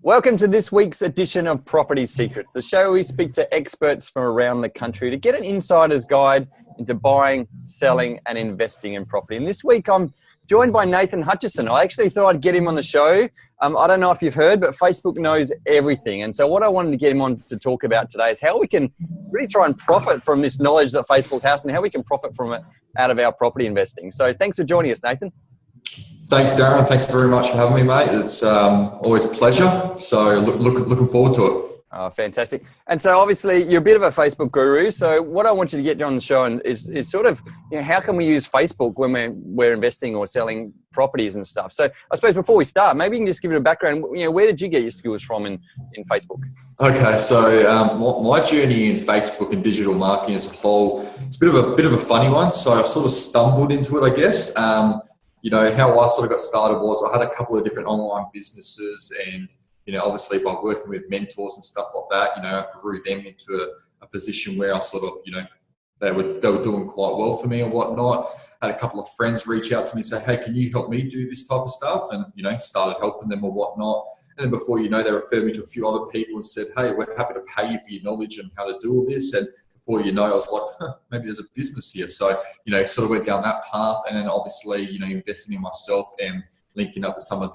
Welcome to this week's edition of Property Secrets, the show where we speak to experts from around the country to get an insider's guide into buying, selling and investing in property. And this week I'm joined by Nathan Hutchison. I actually thought I'd get him on the show. I don't know if you've heard, but Facebook knows everything. And so what I wanted to get him on to talk about today is how we can really try and profit from this knowledge that Facebook has and how we can profit from it out of our property investing. So thanks for joining us, Nathan. Thanks, Darren. Thanks very much for having me, mate. It's always a pleasure. So looking forward to it. Oh, fantastic. And so obviously you're a bit of a Facebook guru. So what I want you to get you on the show is sort of, how can we use Facebook when we're investing or selling properties and stuff? So I suppose before we start, maybe you can just give it a background. Where did you get your skills from in Facebook? Okay, so my journey in Facebook and digital marketing as a whole, it's a bit of a funny one. So I sort of stumbled into it, I guess. How I sort of got started was I had a couple of different online businesses and, obviously by working with mentors and stuff like that, I grew them into a position where I sort of, they were doing quite well for me and whatnot. I had a couple of friends reach out to me and say, hey, can you help me do this type of stuff? And, started helping them or whatnot. And then before you know, they referred me to a few other people and said, hey, we're happy to pay you for your knowledge and how to do all this. And before you know, I was like, maybe there's a business here. So, sort of went down that path and then obviously, investing in myself and linking up with some of,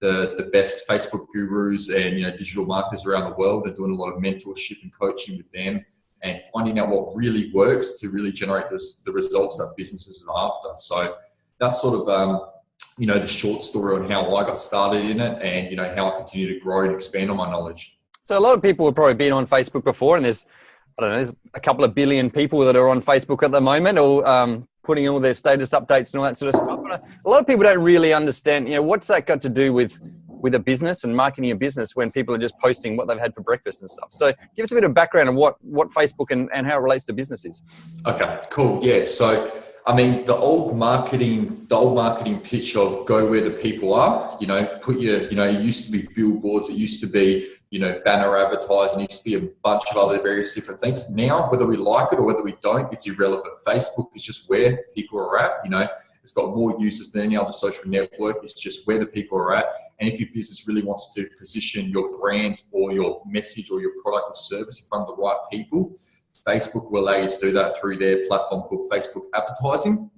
the best Facebook gurus and, digital marketers around the world and doing a lot of mentorship and coaching with them and finding out what really works to really generate the results that businesses are after. So that's sort of, the short story on how I got started in it and, how I continue to grow and expand on my knowledge. So a lot of people have probably been on Facebook before and there's a couple of billion people that are on Facebook at the moment or putting all their status updates and all that sort of stuff. But a lot of people don't really understand, what's that got to do with a business and marketing a business when people are just posting what they've had for breakfast and stuff. So give us a bit of background on what Facebook and how it relates to businesses. Okay, cool. Yeah. So, the old marketing pitch of go where the people are, it used to be billboards, it used to be, banner advertising, it used to be a bunch of other various different things. Now, whether we like it or whether we don't, it's irrelevant. Facebook is just where people are at, it's got more users than any other social network. It's just where the people are at. And if your business really wants to position your brand or your message or your product or service in front of the right people, Facebook will allow you to do that through their platform called Facebook Advertising.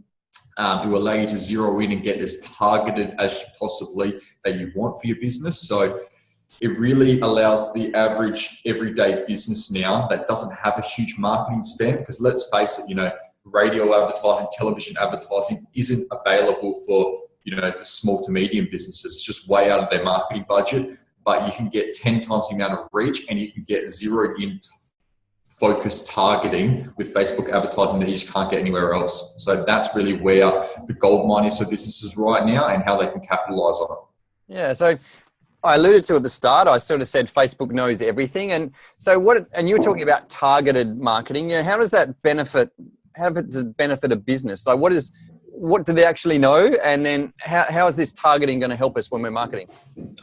It will allow you to zero in and get as targeted as possibly that you want for your business. So it really allows the average everyday business now that doesn't have a huge marketing spend, because let's face it, radio advertising, television advertising isn't available for, the small to medium businesses. It's just way out of their marketing budget, but you can get 10 times the amount of reach and you can get zeroed in focused targeting with Facebook advertising that you just can't get anywhere else. So that's really where the gold mine is for businesses right now and how they can capitalize on it. Yeah. So I alluded to at the start, I sort of said Facebook knows everything. And so and you were talking about targeted marketing. How does that benefit? How does it benefit a business? Like what do they actually know? And then how is this targeting going to help us when we're marketing?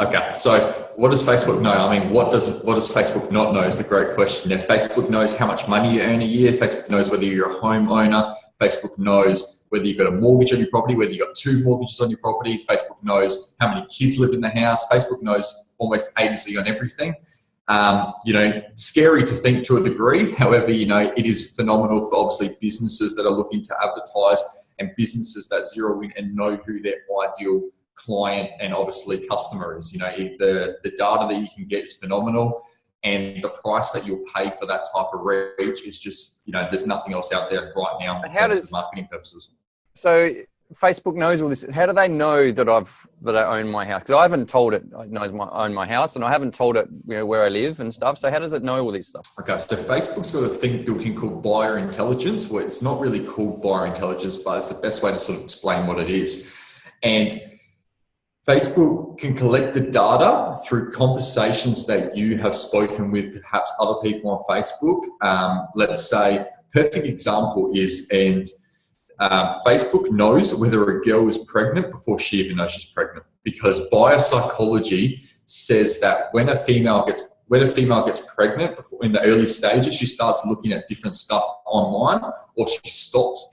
Okay. So what does Facebook know? What does Facebook not know is the great question. Now, Facebook knows how much money you earn a year. Facebook knows whether you're a homeowner. Facebook knows whether you've got a mortgage on your property, whether you've got 2 mortgages on your property. Facebook knows how many kids live in the house. Facebook knows almost A to Z on everything. Scary to think to a degree. However, it is phenomenal for obviously businesses that are looking to advertise and businesses that zero in and know who their ideal client and obviously customer is. The data that you can get is phenomenal. And the price that you'll pay for that type of reach is just, there's nothing else out there right now in terms of marketing purposes. So Facebook knows all this. How do they know that I own my house? Because I haven't told it I own my house, and I haven't told it where I live and stuff. So how does it know all this stuff? Okay, so Facebook's got a thing built in called buyer intelligence, where it's not really called buyer intelligence, but it's the best way to sort of explain what it is. And Facebook can collect the data through conversations that you have spoken with perhaps other people on Facebook. Let's say, perfect example is, Facebook knows whether a girl is pregnant before she even knows she's pregnant, because biopsychology says that when a female gets pregnant in the early stages, she starts looking at different stuff online, or she stops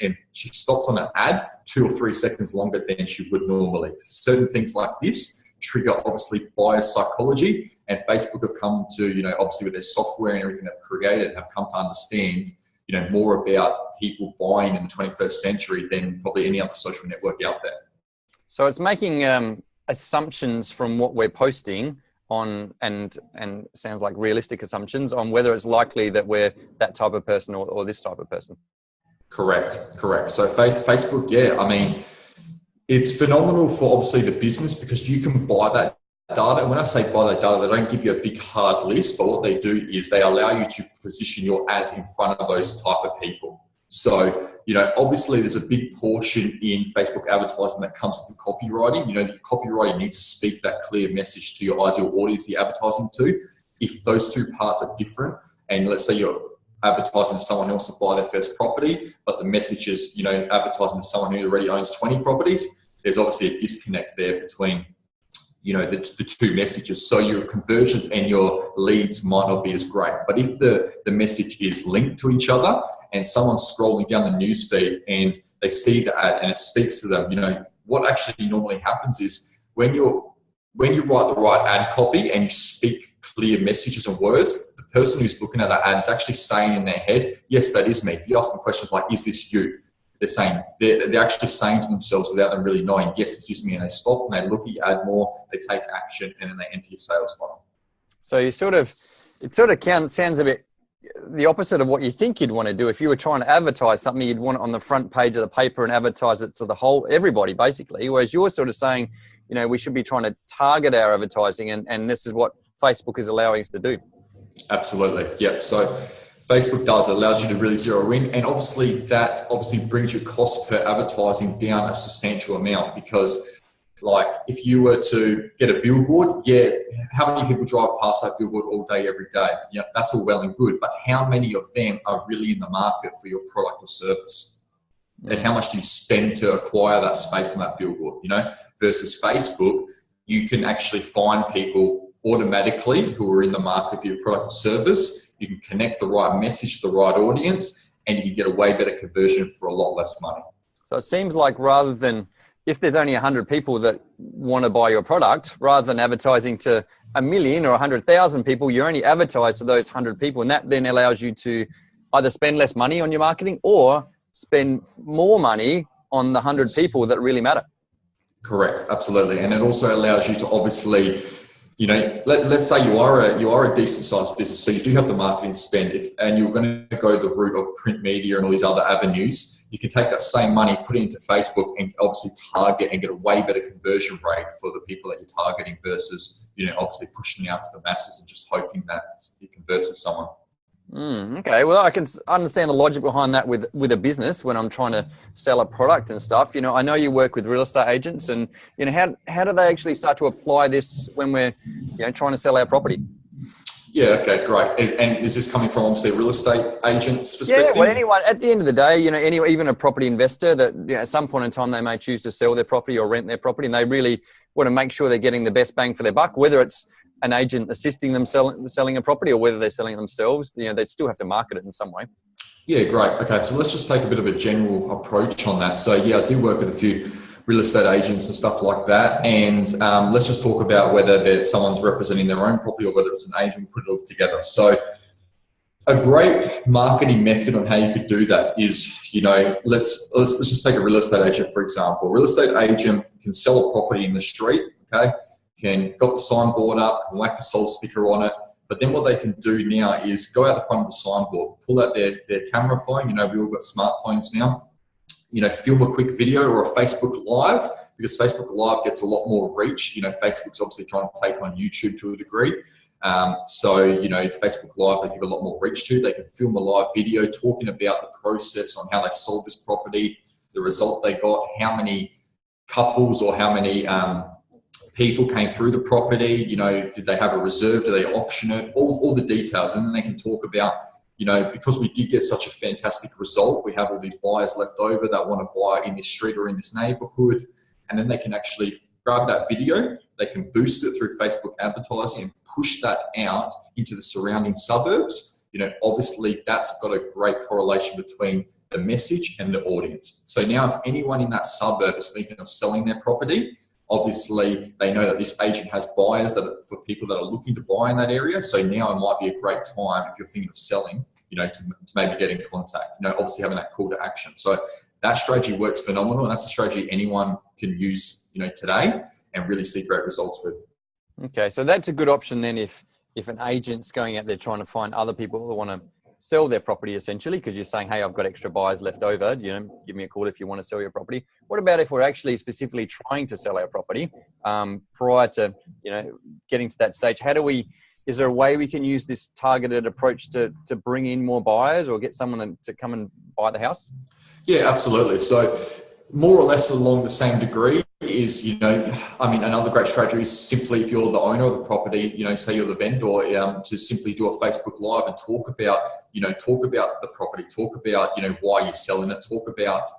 on an ad 2 or 3 seconds longer than she would normally. Certain things like this trigger obviously buyer psychology. And Facebook have come to, obviously with their software and everything they've created, have come to understand, more about people buying in the 21st century than probably any other social network out there. So it's making assumptions from what we're posting on, and sounds like realistic assumptions on whether it's likely that we're that type of person or this type of person. Correct. So Facebook, it's phenomenal for obviously the business because you can buy that data. And when I say buy that data, they don't give you a big hard list, but what they do is they allow you to position your ads in front of those type of people. So, obviously there's a big portion in Facebook advertising that comes to copywriting. The copywriting needs to speak that clear message to your ideal audience you're advertising to. If those two parts are different, and let's say you're advertising to someone who wants to buy their first property, but the message is, advertising to someone who already owns 20 properties, there's obviously a disconnect there between, the two messages. So your conversions and your leads might not be as great. But if the message is linked to each other and someone's scrolling down the newsfeed and they see the ad and it speaks to them, what actually normally happens is when you write the right ad copy and you speak clear messages and words, the person who's looking at that ad is actually saying in their head, yes, that is me. If you ask them questions like, is this you? They're actually saying to themselves without them really knowing, yes, this is me. And they stop and they look at your ad more, they take action, and then they enter your sales funnel. So it sounds a bit the opposite of what you think you'd want to do. If you were trying to advertise something, you'd want it on the front page of the paper and advertise it to everybody basically. Whereas you're sort of saying, we should be trying to target our advertising, and this is what Facebook is allowing us to do. Absolutely. Yep. So Facebook allows you to really zero in, and that brings your cost per advertising down a substantial amount because if you were to get a billboard, how many people drive past that billboard all day, every day? That's all well and good, but how many of them are really in the market for your product or service? And how much do you spend to acquire that space on that billboard, versus Facebook, you can actually find people automatically who are in the market for your product or service. You can connect the right message to the right audience, and you can get a way better conversion for a lot less money. So it seems like rather than, if there's only 100 people that want to buy your product, rather than advertising to 1 million or 100,000 people, you only advertise to those 100 people. And that then allows you to either spend less money on your marketing or spend more money on the 100 people that really matter. Correct. Absolutely. And it also allows you to obviously, let's say you are a decent sized business. So you do have the marketing spend, and you're going to go the route of print media and all these other avenues. You can take that same money, put it into Facebook, and obviously target and get a way better conversion rate for the people that you're targeting versus, obviously pushing out to the masses and just hoping that it converts with someone. Okay. Well, I can understand the logic behind that with a business when I'm trying to sell a product and stuff. I know you work with real estate agents, and how do they actually start to apply this when we're trying to sell our property? Yeah. Okay. Great. Is this coming from obviously a real estate agent's perspective? Yeah. Well, anyone at the end of the day, even a property investor that at some point in time they may choose to sell their property or rent their property, and they really want to make sure they're getting the best bang for their buck, whether it's an agent assisting them selling a property or whether they're selling it themselves. They still have to market it in some way. Yeah, great. Okay, so let's just take a bit of a general approach on that. So I do work with a few real estate agents and stuff like that. And let's just talk about whether someone's representing their own property or whether it's an agent. Put it all together. So a great marketing method on how you could do that is, let's just take a real estate agent, for example. A real estate agent can sell a property in the street, okay? Got the signboard up, can whack a sold sticker on it. But then what they can do now is go out the front of the signboard, pull out their camera phone. We all got smartphones now. Film a quick video or a Facebook Live, because Facebook Live gets a lot more reach. Facebook's obviously trying to take on YouTube to a degree. Facebook Live, they give a lot more reach to. They can film a live video talking about the process on how they sold this property, the result they got, how many couples or how many people came through the property, did they have a reserve, do they auction it, all the details. And then they can talk about, because we did get such a fantastic result, we have all these buyers left over that want to buy in this street or in this neighborhood. And then they can actually grab that video, they can boost it through Facebook advertising and push that out into the surrounding suburbs. Obviously that's got a great correlation between the message and the audience. So now if anyone in that suburb is thinking of selling their property, Obviously, they know that this agent has buyers for people that are looking to buy in that area. So now it might be a great time if you're thinking of selling, to maybe get in contact, obviously having that call to action. So that strategy works phenomenal. And that's a strategy anyone can use, today and really see great results with. Okay. So that's a good option then if an agent's going out there trying to find other people who want to sell their property essentially, because you're saying, hey, I've got extra buyers left over, give me a call if you want to sell your property. What about if we're actually specifically trying to sell our property prior to, getting to that stage? Is there a way we can use this targeted approach to bring in more buyers or get someone to come and buy the house? Yeah, absolutely. So more or less along the same degree is, another great strategy is simply if you're the owner of the property, say you're the vendor, to simply do a Facebook Live and talk about the property, talk about, why you're selling it, talk about,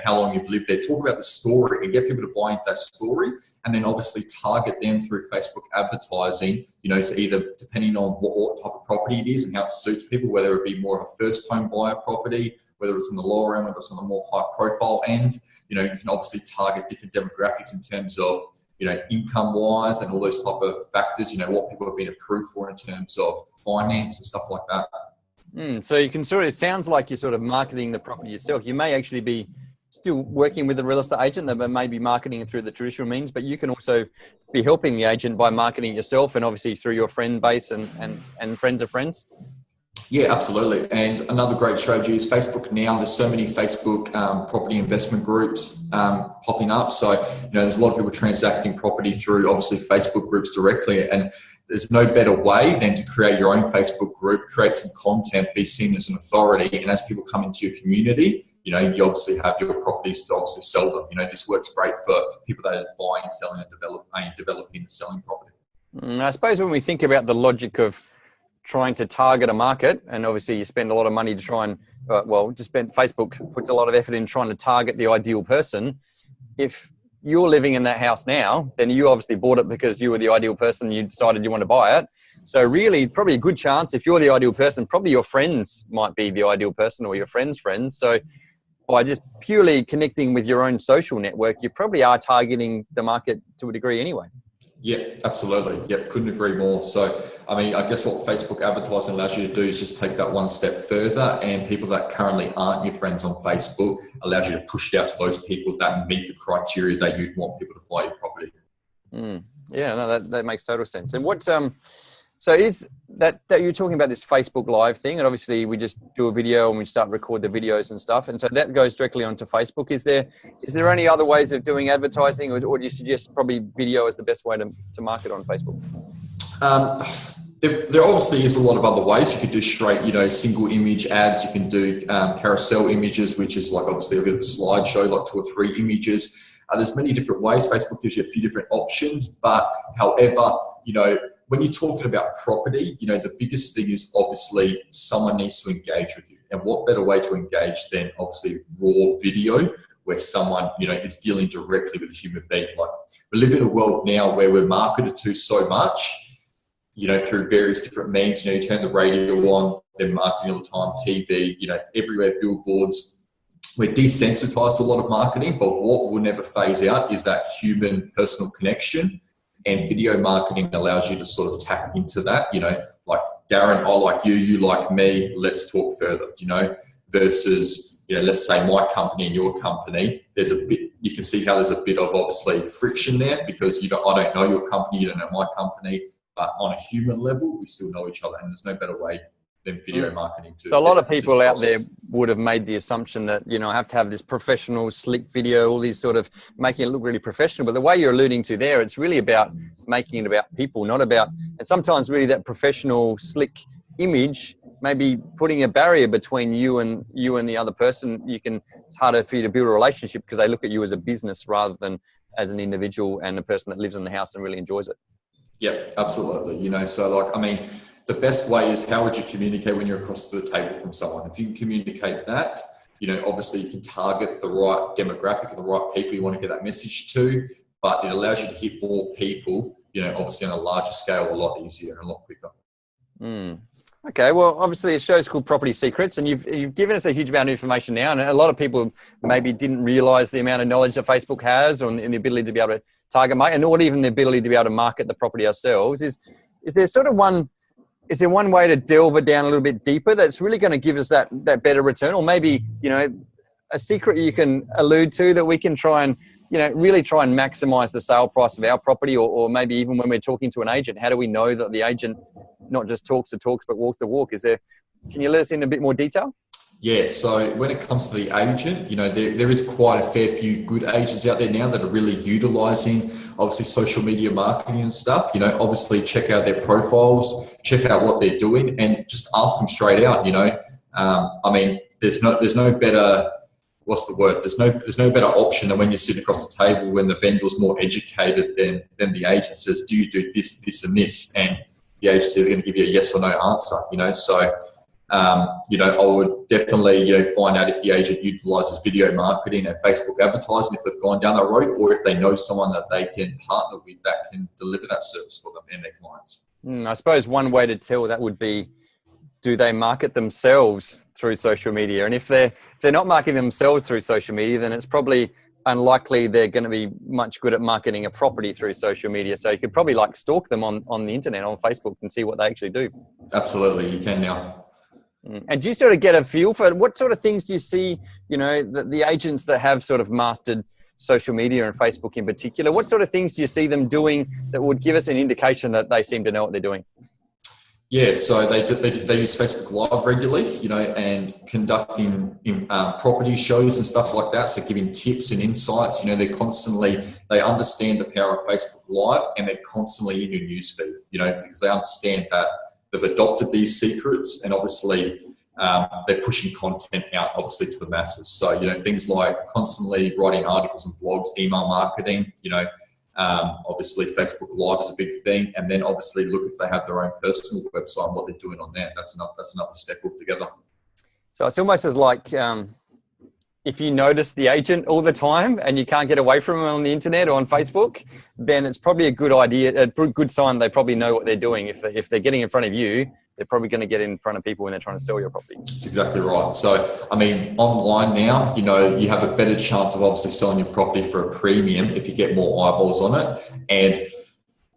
how long you've lived there, talk about the story and get people to buy into that story. And then obviously target them through Facebook advertising, to either, depending on what type of property it is and how it suits people, whether it be more of a first home buyer property, whether it's in the lower end, whether it's on the more high profile end, you can obviously target different demographics in terms of, income wise and all those type of factors, what people have been approved for in terms of finance and stuff like that. So you can it sounds like you're sort of marketing the property yourself. You may actually be still working with a real estate agent that may be marketing it through the traditional means, but you can also be helping the agent by marketing it yourself and obviously through your friend base and friends of friends. Yeah, absolutely. And another great strategy is Facebook now. There's so many Facebook property investment groups popping up. So, there's a lot of people transacting property through obviously Facebook groups directly. And there's no better way than to create your own Facebook group, create some content, be seen as an authority. And as people come into your community, you obviously have your properties to obviously sell them. This works great for people that are buying, selling, and developing and selling property. I suppose when we think about the logic of trying to target a market, and obviously you spend a lot of money to try and, Facebook puts a lot of effort in trying to target the ideal person. If you're living in that house now, then you obviously bought it because you were the ideal person. You decided you want to buy it. So really, probably a good chance if you're the ideal person, probably your friends might be the ideal person or your friends' friends. So by just purely connecting with your own social network, you probably are targeting the market to a degree anyway. Yeah, absolutely. Yep, couldn't agree more. So, I guess what Facebook advertising allows you to do is just take that one step further, and people that currently aren't your friends on Facebook allows you to push it out to those people that meet the criteria that you'd want people to buy your property. Yeah, no, that makes total sense. And what, so is that you're talking about this Facebook Live thing, and obviously we just do a video and we start record the videos and stuff, and so that goes directly onto Facebook. Is there any other ways of doing advertising, or do you suggest probably video is the best way to market on Facebook? There obviously is a lot of other ways. You could do straight, single image ads. You can do carousel images, which is like obviously a bit of a slideshow, like 2 or 3 images. There's many different ways. Facebook gives you a few different options, but however, when you're talking about property, the biggest thing is obviously someone needs to engage with you. And what better way to engage than obviously raw video where someone, is dealing directly with a human being. Like, we live in a world now where we're marketed to so much, through various different means. You turn the radio on, they're marketing all the time, TV, everywhere, billboards. We're desensitized to a lot of marketing, but what will never phase out is that human personal connection. And video marketing allows you to sort of tap into that, like, Darren, I like you, you like me, let's talk further, versus, let's say my company and your company, you can see how there's a bit of obviously friction there because I don't know your company, you don't know my company, but on a human level, we still know each other, and there's no better way than video marketing too. So a lot of people out there would have made the assumption that, I have to have this professional, slick video, all these sort of making it look really professional. But the way you're alluding to there, it's really about making it about people, not about, and sometimes really that professional, slick image, maybe putting a barrier between you and the other person. It's harder for you to build a relationship because they look at you as a business rather than as an individual and a person that lives in the house and really enjoys it. Yeah, absolutely. So the best way is how would you communicate when you're across the table from someone? If you can communicate that, obviously you can target the right demographic and the right people you want to get that message to, but it allows you to hit more people, obviously on a larger scale, a lot easier and a lot quicker. Okay, well, obviously the show's called Property Secrets, and you've given us a huge amount of information now, and a lot of people maybe didn't realise the amount of knowledge that Facebook has, or the ability to be able to target market, and not even the ability to be able to market the property ourselves. Is there sort of one way to delve it down a little bit deeper that's really going to give us that better return, or maybe a secret you can allude to that we can try and really try and maximise the sale price of our property, or maybe even when we're talking to an agent, how do we know that the agent not just talks the talks but walks the walk? Can you let us in a bit more detail? Yeah, so when it comes to the agent, there is quite a fair few good agents out there now that are really utilising obviously social media marketing and stuff. Obviously check out their profiles, check out what they're doing, and just ask them straight out. There's no better. What's the word? There's no better option than when you sit across the table when the vendor's more educated than the agent says, do you do this, this, and this? And the agency is going to give you a yes or no answer. So I would definitely find out if the agent utilises video marketing and Facebook advertising if they've gone down that road, or if they know someone that they can partner with that can deliver that service for them and their clients. I suppose one way to tell that would be, do they market themselves through social media? And if they're not marketing themselves through social media, then it's probably unlikely they're going to be much good at marketing a property through social media. So you could probably stalk them on the internet, on Facebook, and see what they actually do. Absolutely, you can now. And do you sort of get a feel for what sort of things do you see, the agents that have sort of mastered social media and Facebook in particular, what sort of things do you see them doing that would give us an indication that they seem to know what they're doing? Yeah, so they use Facebook Live regularly, and conducting property shows and stuff like that. So giving tips and insights. They understand the power of Facebook Live, and they're constantly in your newsfeed. Because they understand that they've adopted these secrets, and obviously they're pushing content out, obviously, to the masses. So things like constantly writing articles and blogs, email marketing. Obviously Facebook Live is a big thing, and then obviously look if they have their own personal website and what they're doing on there. That's another step altogether. So it's almost as like if you notice the agent all the time and you can't get away from them on the internet or on Facebook, then it's probably a good idea, a good sign they probably know what they're doing. If they're getting in front of you, they're probably going to get in front of people when they're trying to sell your property. That's exactly right. So, online now, you have a better chance of obviously selling your property for a premium if you get more eyeballs on it. And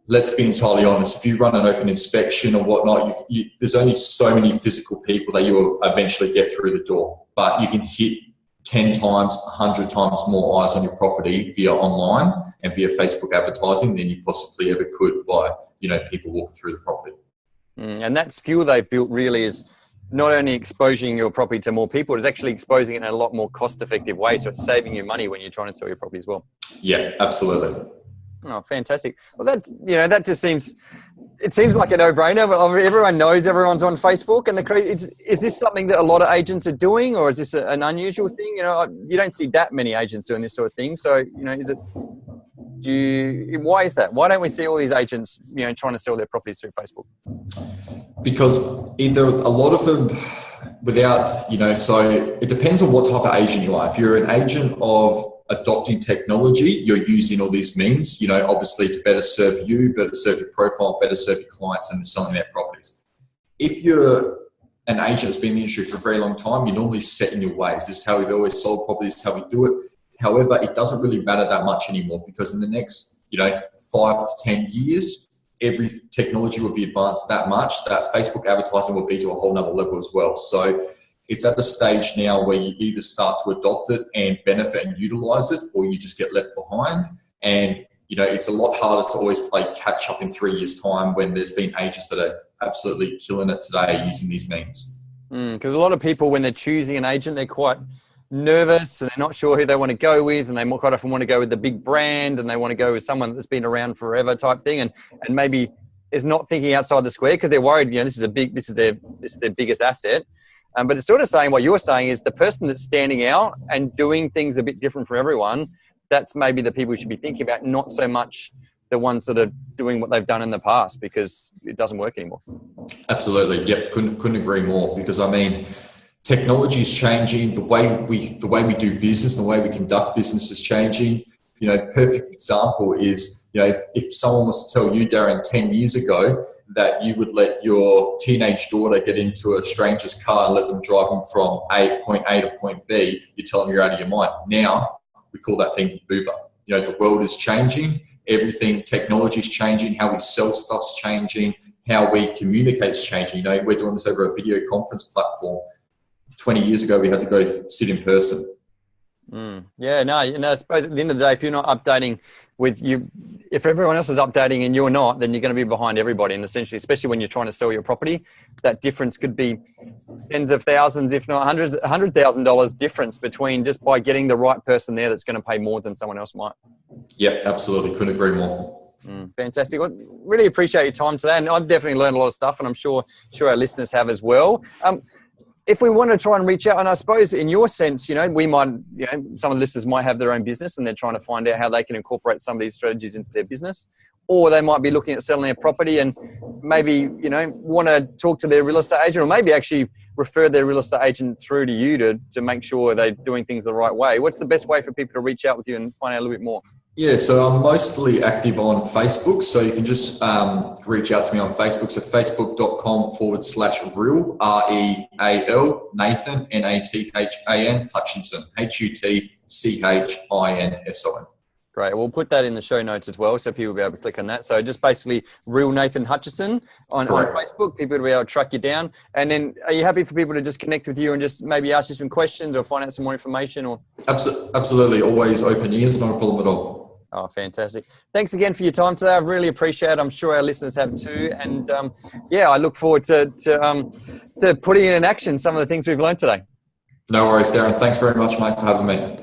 let's be entirely honest, if you run an open inspection or whatnot, there's only so many physical people that you will eventually get through the door. But you can hit 10 times, 100 times more eyes on your property via online and via Facebook advertising than you possibly ever could by, people walking through the property. And that skill they've built really is not only exposing your property to more people, it's actually exposing it in a lot more cost-effective way. So it's saving you money when you're trying to sell your property as well. Yeah, absolutely. Oh, fantastic. Well, that just seems like a no-brainer. Everyone knows everyone's on Facebook. And is this something that a lot of agents are doing, or is this an unusual thing? You don't see that many agents doing this sort of thing. So, why is that? Why don't we see all these agents, trying to sell their properties through Facebook? Because either a lot of them without, so it depends on what type of agent you are. If you're an agent of adopting technology, you're using all these means, obviously to better serve you, better serve your profile, better serve your clients, and selling their properties. If you're an agent that's been in the industry for a very long time, you're normally set in your ways. This is how we've always sold properties, this is how we do it. However, it doesn't really matter that much anymore, because in the next, 5 to 10 years, every technology will be advanced that much that Facebook advertising will be to a whole nother level as well. So it's at the stage now where you either start to adopt it and benefit and utilize it, or you just get left behind. And, it's a lot harder to always play catch up in 3 years' time when there's been agents that are absolutely killing it today using these means. Because a lot of people, when they're choosing an agent, they're quite nervous and they're not sure who they want to go with, and they quite often want to go with the big brand, and they want to go with someone that's been around forever type thing, and maybe is not thinking outside the square because they're worried, this is their biggest asset. But it's sort of saying what you're saying is the person that's standing out and doing things a bit different from everyone, that's maybe the people you should be thinking about, not so much the ones that are doing what they've done in the past, because it doesn't work anymore. Absolutely. Yep. Couldn't agree more, because technology is changing. The way we do business, the way we conduct business is changing. Perfect example is, if someone was to tell you, Darren, 10 years ago that you would let your teenage daughter get into a stranger's car and let them drive them from point A to point B, you tell them you're out of your mind. Now, we call that thing Uber. You know, the world is changing. Everything, technology is changing. How we sell stuff's changing. How we communicate is changing. You know, we're doing this over a video conference platform. 20 years ago, we had to go sit in person. Yeah, no, I suppose at the end of the day, if you're not updating with you, if everyone else is updating and you're not, then you're going to be behind everybody. And essentially, especially when you're trying to sell your property, that difference could be tens of thousands, if not $100,000 difference between just by getting the right person there that's going to pay more than someone else might. Yeah, absolutely. Couldn't agree more. Fantastic. Well, really appreciate your time today. And I've definitely learned a lot of stuff, and I'm sure our listeners have as well. If we want to try and reach out, and I suppose in your sense, you know, we might, you know, some of the listeners might have their own business and they're trying to find out how they can incorporate some of these strategies into their business, or they might be looking at selling their property and maybe, you know, want to talk to their real estate agent, or maybe actually refer their real estate agent through to you to make sure they're doing things the right way. What's the best way for people to reach out with you and find out a little bit more? Yeah, so I'm mostly active on Facebook. So you can just reach out to me on Facebook. So facebook.com/real, REAL, Nathan, NATHAN, Hutchinson, HUTCHINSON. Great. We'll put that in the show notes as well, so people will be able to click on that. So just basically Real Nathan Hutchinson on Facebook. People will be able to track you down. And then are you happy for people to just connect with you and just maybe ask you some questions or find out some more information? Or Absolutely. Always open ears. Not a problem at all. Oh, fantastic. Thanks again for your time today. I really appreciate it. I'm sure our listeners have too. And yeah, I look forward to putting in action some of the things we've learned today. No worries, Darren. Thanks very much, mate, for having me.